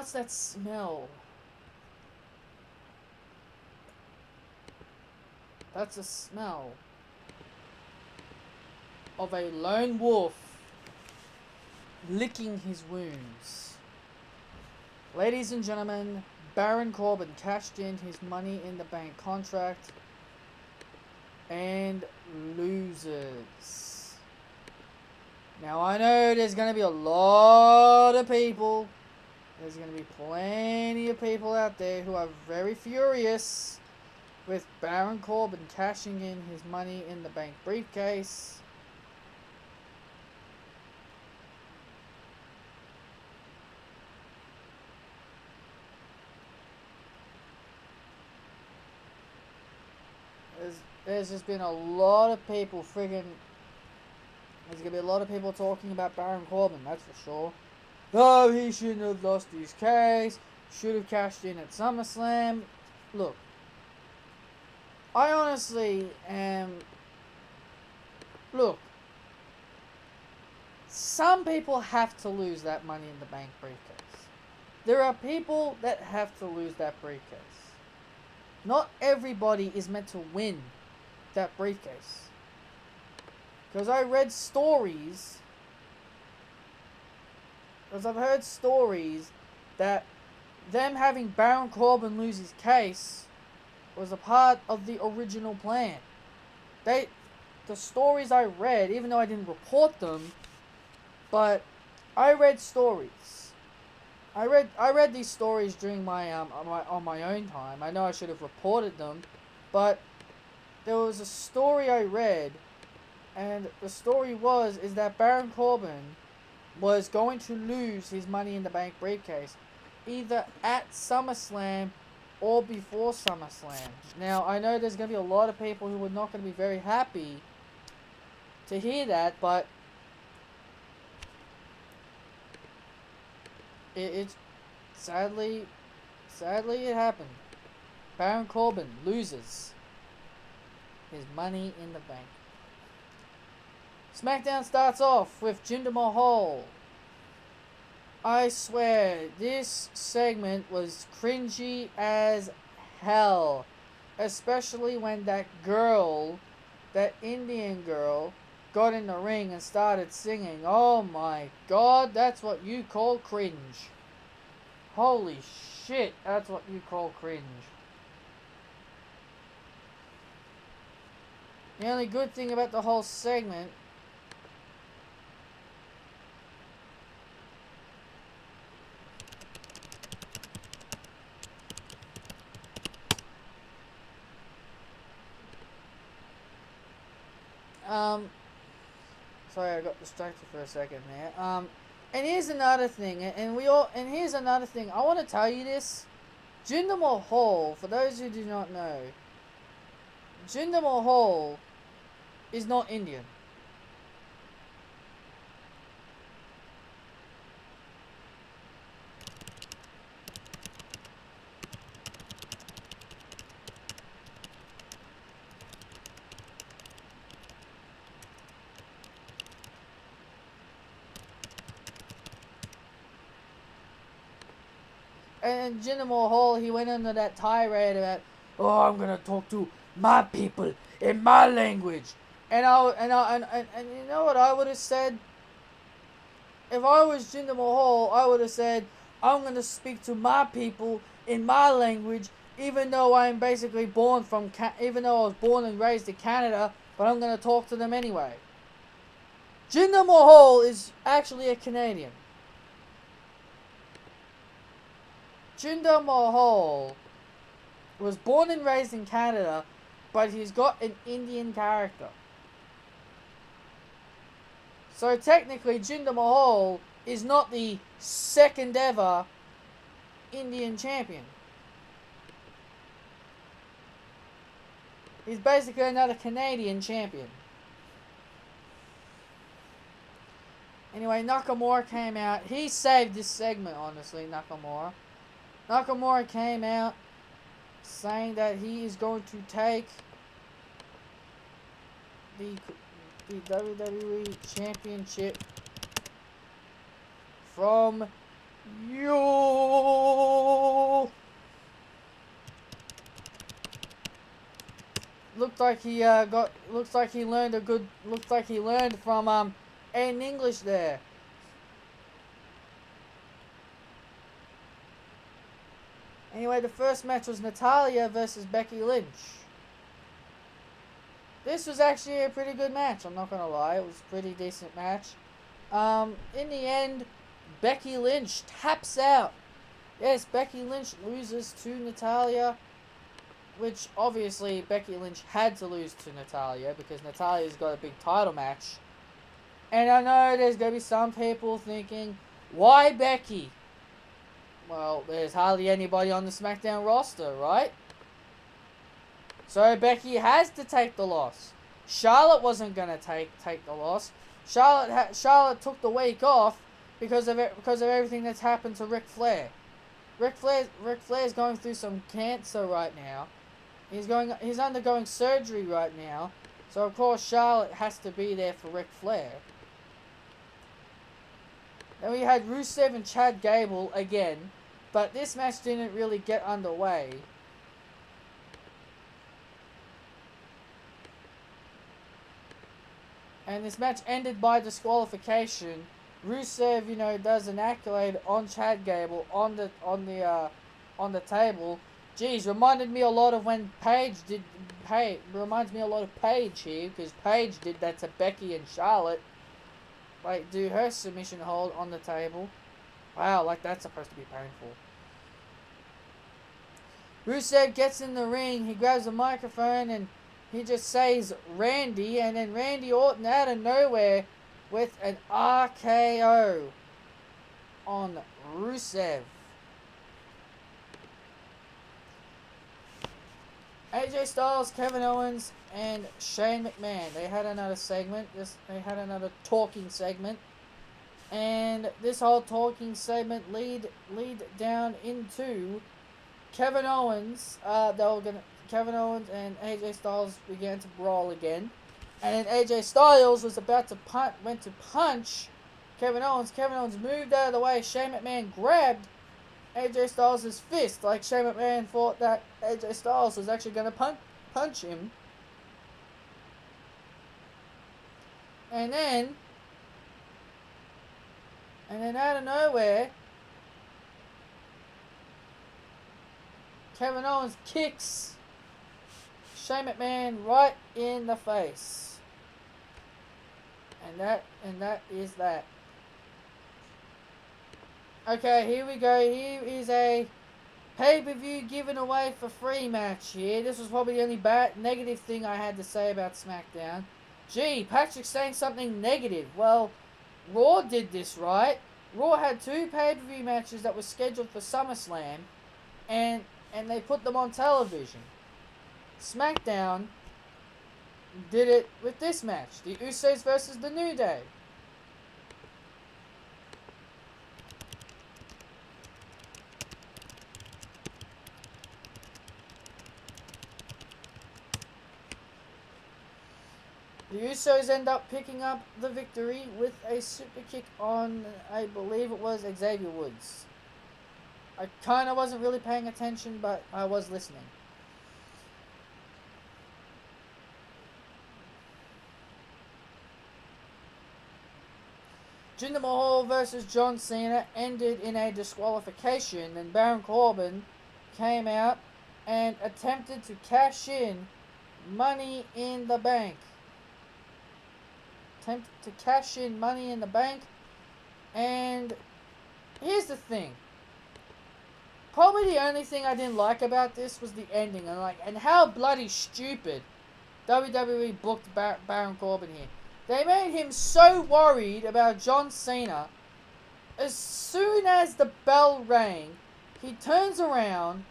What's that smell? That's a smell of a lone wolf licking his wounds. Ladies and gentlemen, Baron Corbin cashed in his Money in the Bank contract and loses. Now I know there's going to be a lot of people. There's going to be plenty of people out there who are very furious with Baron Corbin cashing in his Money in the Bank briefcase. There's just been a lot of people friggin'... There's going to be a lot of people talking about Baron Corbin, that's for sure. Oh, he shouldn't have lost his case. Should have cashed in at SummerSlam. Look. I honestly am... Look. Some people have to lose that Money in the Bank briefcase. There are people that have to lose that briefcase. Not everybody is meant to win that briefcase. Because I read stories... Because I've heard stories that them having Baron Corbin lose his case was a part of the original plan. The stories I read, even though I didn't report them, but I read stories. I read these stories during my on my own time. I know I should have reported them, but there was a story I read, and the story is that Baron Corbin was going to lose his Money in the Bank briefcase either at SummerSlam or before SummerSlam. Now, I know there's going to be a lot of people who are not going to be very happy to hear that, but it's sadly it happened. Baron Corbin loses his Money in the Bank. Smackdown starts off with Jinder Mahal. I swear, this segment was cringy as hell. Especially when that girl, that Indian girl, got in the ring and started singing. Oh my god, that's what you call cringe. Holy shit, that's what you call cringe. The only good thing about the whole segment sorry, I got distracted for a second there. And here's another thing, and here's another thing. I want to tell you this. Jinder Mahal, for those who do not know, Jinder Mahal is not Indian. And Jinder Mahal, he went into that tirade about, oh, I'm gonna talk to my people in my language, and you know what I would have said? If I was Jinder Mahal, I would have said, I'm gonna speak to my people in my language, even though I'm basically even though I was born and raised in Canada, but I'm gonna talk to them anyway. Jinder Mahal is actually a Canadian. Jinder Mahal was born and raised in Canada, but he's got an Indian character. So technically, Jinder Mahal is not the second ever Indian champion. He's basically another Canadian champion. Anyway, Nakamura came out. He saved this segment, honestly, Nakamura. Nakamura came out saying that he is going to take the WWE Championship from Yo. Looked like he Looks like he learned a good. Looks like he learned from Aiden English there. Anyway, the first match was Natalya versus Becky Lynch. This was actually a pretty good match, I'm not gonna lie. It was a pretty decent match. In the end, Becky Lynch taps out. Yes, Becky Lynch loses to Natalya, which obviously Becky Lynch had to lose to Natalya because Natalya's got a big title match. And I know there's gonna be some people thinking, why Becky? Well, there's hardly anybody on the Smackdown roster, right? So Becky has to take the loss. Charlotte wasn't gonna take the loss. Charlotte took the week off because of everything that's happened to Ric Flair. Ric Flair's going through some cancer right now. He's undergoing surgery right now. So of course Charlotte has to be there for Ric Flair. Then we had Rusev and Chad Gable again, but this match didn't really get underway. And this match ended by disqualification. Rusev, does an accolade on Chad Gable on the table. Geez, reminded me a lot of when reminds me a lot of Paige here, because Paige did that to Becky and Charlotte. Like, do her submission hold on the table. Wow, like that's supposed to be painful. Rusev gets in the ring, he grabs a microphone and he just says Randy, and then Randy Orton out of nowhere with an RKO on Rusev. AJ Styles, Kevin Owens, and Shane McMahon. They had another segment. They had another talking segment. And this whole talking segment lead down into Kevin Owens. Kevin Owens and AJ Styles began to brawl again. And then AJ Styles was about to went to punch Kevin Owens. Kevin Owens moved out of the way. Shane McMahon grabbed AJ Styles' fist. Like Shane McMahon thought that AJ Styles was actually going to punch him. And then out of nowhere, Kevin Owens kicks Shane McMahon right in the face. And that is that. Okay, here we go. Here is a pay-per-view given away for free match here. This was probably the only negative thing I had to say about SmackDown. Gee, Patrick's saying something negative. Well, Raw did this, right? Raw had 2 pay-per-view matches that were scheduled for SummerSlam, and they put them on television. SmackDown did it with this match, the Usos versus the New Day. The Usos end up picking up the victory with a super kick on, I believe it was Xavier Woods. I kind of wasn't really paying attention, but I was listening. Jinder Mahal versus John Cena ended in a disqualification, and Baron Corbin came out and attempted to cash in Money in the Bank. And here's the thing. Probably the only thing I didn't like about this was the ending, and how bloody stupid WWE booked Baron Corbin here. They made him so worried about John Cena. As soon as the bell rang, he turns around,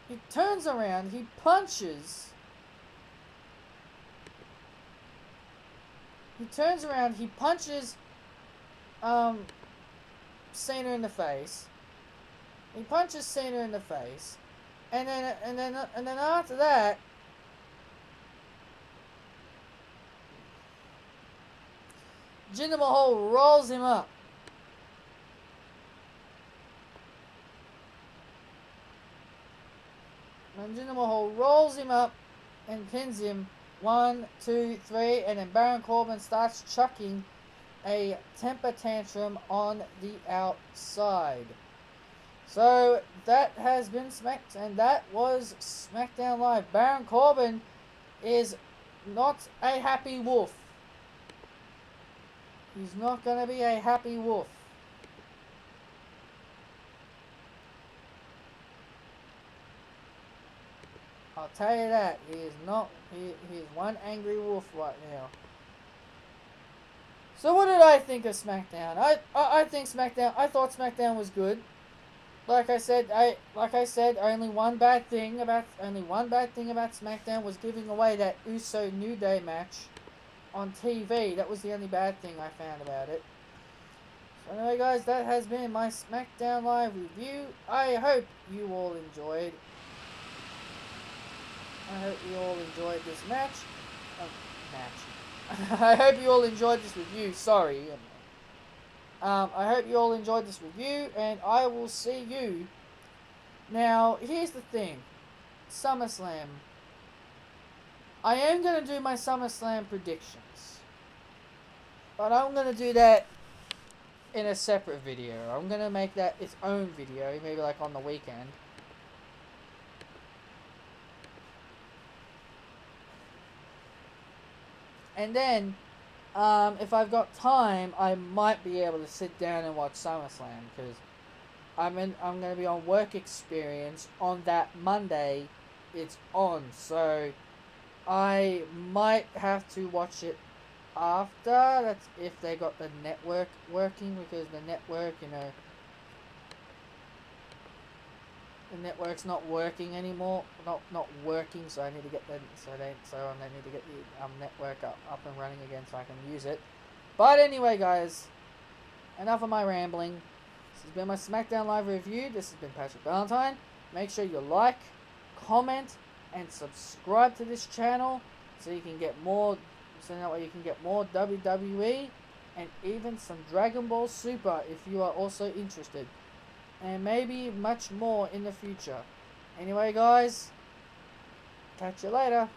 he punches. He turns around, he punches Cena in the face. And then after that, Jinder Mahal rolls him up. And Jinder Mahal rolls him up and pins him. 1, 2, 3, and then Baron Corbin starts chucking a temper tantrum on the outside. So that has been and that was SmackDown Live. Baron Corbin is not a happy wolf. He's not going to be a happy wolf. I'll tell you that. He is not. He is one angry wolf right now. So what did I think of SmackDown? I think SmackDown. I thought SmackDown was good. Like I said, only one bad thing about SmackDown was giving away that Uso New Day match on TV. That was the only bad thing I found about it. So anyway, guys, that has been my SmackDown Live review. I hope you all enjoyed. I hope you all enjoyed this match. I hope you all enjoyed this review. Sorry. I hope you all enjoyed this review, and I will see you. Now, here's the thing. SummerSlam. I am going to do my SummerSlam predictions. But I'm going to do that in a separate video. I'm going to make that its own video, maybe like on the weekend. And then, if I've got time, I might be able to sit down and watch SummerSlam, because I'm going to be on work experience on that Monday. It's on, so I might have to watch it after. That's if they got the network working, because the network, the network's not working anymore. Not working, so I need to get the network up and running again so I can use it. But anyway, guys, enough of my rambling. This has been my SmackDown Live review. This has been Patrick Valentine. Make sure you like, comment, and subscribe to this channel so you can get more. So that way you can get more WWE and even some Dragon Ball Super if you are also interested. And maybe much more in the future. Anyway, guys, catch you later.